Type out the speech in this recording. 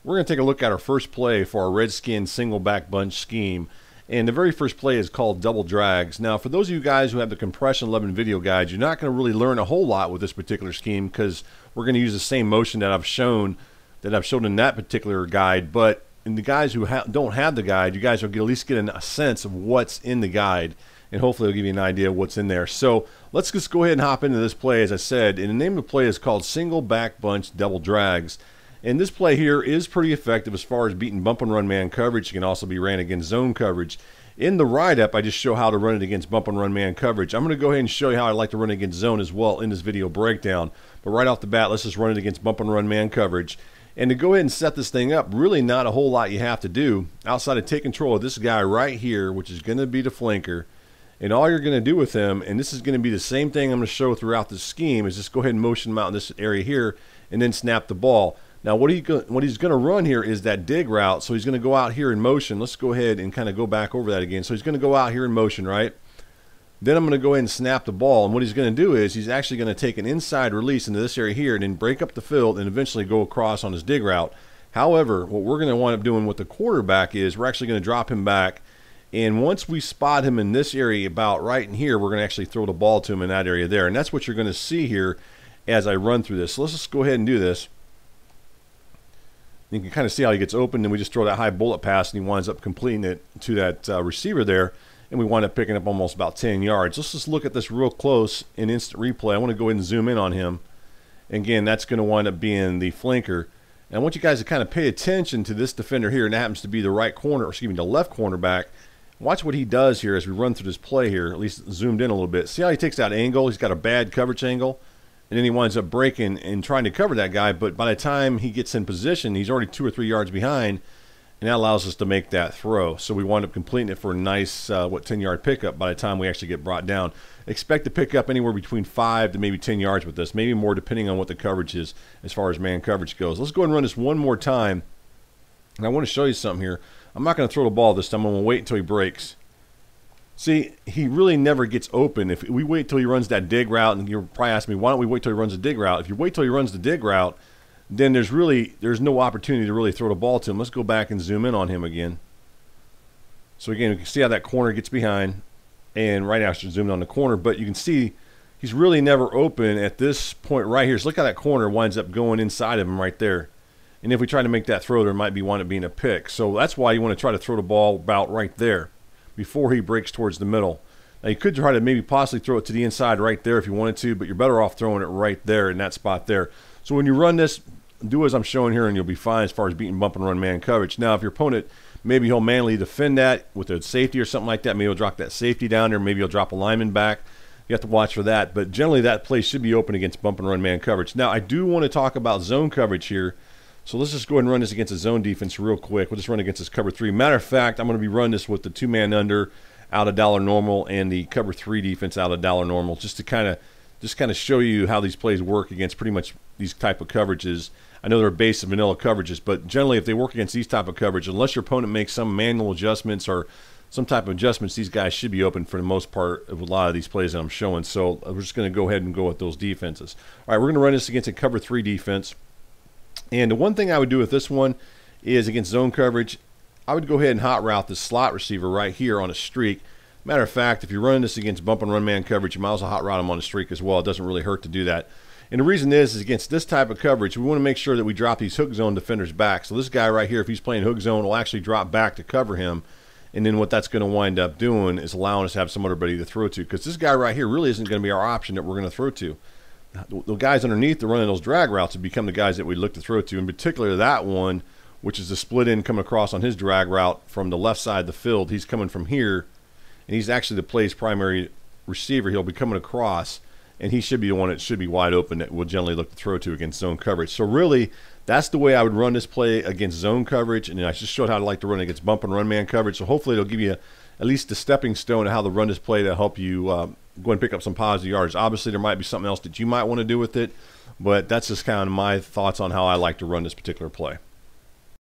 We're going to take a look at our first play for our Redskins Singleback Bunch scheme. And the very first play is called double drags. Now, for those of you guys who have the Compression 11 video guide, you're not going to really learn a whole lot with this particular scheme because we're going to use the same motion that I've shown in that particular guide. But in the guys who don't have the guide, you guys will at least get a sense of what's in the guide, and hopefully it'll give you an idea of what's in there. So let's just go ahead and hop into this play. As I said, and the name of the play is called Singleback Bunch Double Drags. And this play here is pretty effective as far as beating bump and run man coverage. It can also be ran against zone coverage. In the write-up, I just show how to run it against bump and run man coverage. I'm going to go ahead and show you how I like to run it against zone as well in this video breakdown. But right off the bat, let's just run it against bump and run man coverage. And to go ahead and set this thing up, really not a whole lot you have to do outside of take control of this guy right here, which is going to be the flanker. And all you're going to do with him, and this is going to be the same thing I'm going to show throughout the scheme, is just go ahead and motion him out in this area here and then snap the ball. Now what he's going to run here is that dig route, so he's going to go out here in motion. Let's go ahead and kind of go back over that again. So he's going to go out here in motion, right? Then I'm going to go ahead and snap the ball, and what he's going to do is he's actually going to take an inside release into this area here and then break up the field and eventually go across on his dig route. However, what we're going to wind up doing with the quarterback is we're actually going to drop him back, and once we spot him in this area about right in here, we're going to actually throw the ball to him in that area there, and that's what you're going to see here as I run through this. So let's just go ahead and do this. You can kind of see how he gets open, and we just throw that high bullet pass, and he winds up completing it to that receiver there, and we wind up picking up almost about 10 yards. Let's just look at this real close in instant replay. I want to go ahead and zoom in on him. And again, that's going to wind up being the flanker. And I want you guys to kind of pay attention to this defender here, and that happens to be the right corner, or excuse me, the left cornerback. Watch what he does here as we run through this play here, at least zoomed in a little bit. See how he takes that angle? He's got a bad coverage angle. And then he winds up breaking and trying to cover that guy, but by the time he gets in position, he's already 2 or 3 yards behind, and that allows us to make that throw. So we wind up completing it for a nice, 10-yard pickup by the time we actually get brought down. Expect to pick up anywhere between 5 to maybe 10 yards with this, maybe more depending on what the coverage is as far as man coverage goes. Let's go ahead and run this one more time, and I want to show you something here. I'm not going to throw the ball this time. I'm going to wait until he breaks. See, he really never gets open. If we wait till he runs that dig route, and you're probably asking me, why don't we wait till he runs the dig route? If you wait till he runs the dig route, then there's no opportunity to really throw the ball to him. Let's go back and zoom in on him again. So again, you can see how that corner gets behind, and right now I should zoom in on the corner, but you can see he's really never open at this point right here. So look how that corner winds up going inside of him right there. And if we try to make that throw, there might be one being a pick. So that's why you want to try to throw the ball about right there before he breaks towards the middle. Now you could try to maybe possibly throw it to the inside right there if you wanted to, but you're better off throwing it right there in that spot there. So when you run this, do as I'm showing here and you'll be fine as far as beating bump and run man coverage. Now if your opponent, maybe he'll manually defend that with a safety or something like that. Maybe he'll drop that safety down there. Maybe he'll drop a lineman back. You have to watch for that. But generally that play should be open against bump and run man coverage. Now I do want to talk about zone coverage here. So let's just go ahead and run this against a zone defense real quick. We'll just run against this cover 3. Matter of fact, I'm going to be running this with the 2-man under out of dollar normal and the cover 3 defense out of dollar normal, just to kind of show you how these plays work against pretty much these type of coverages. I know they're base and vanilla coverages, but generally if they work against these type of coverage, unless your opponent makes some manual adjustments or some type of adjustments, these guys should be open for the most part of a lot of these plays that I'm showing. So we're just going to go ahead and go with those defenses. All right, we're going to run this against a cover 3 defense. And the one thing I would do with this one is against zone coverage, I would go ahead and hot route the slot receiver right here on a streak. Matter of fact, if you're running this against bump and run man coverage, you might as well hot route him on a streak as well. It doesn't really hurt to do that. And the reason is against this type of coverage, we want to make sure that we drop these hook zone defenders back. So this guy right here, if he's playing hook zone, will actually drop back to cover him. And then what that's going to wind up doing is allowing us to have some other buddy to throw to, because this guy right here really isn't going to be our option that we're going to throw to. The guys underneath that are running those drag routes have become the guys that we look to throw to, in particular that one, which is the split in coming across on his drag route from the left side of the field. He's coming from here, and he's actually the play's primary receiver. He'll be coming across, and he should be the one that should be wide open that we'll generally look to throw to against zone coverage. So really, that's the way I would run this play against zone coverage, and I just showed how to like to run against bump and run man coverage. So hopefully it'll give you at least the stepping stone of how to run this play to help you go and pick up some positive yards. Obviously, there might be something else that you might want to do with it, but that's just kind of my thoughts on how I like to run this particular play.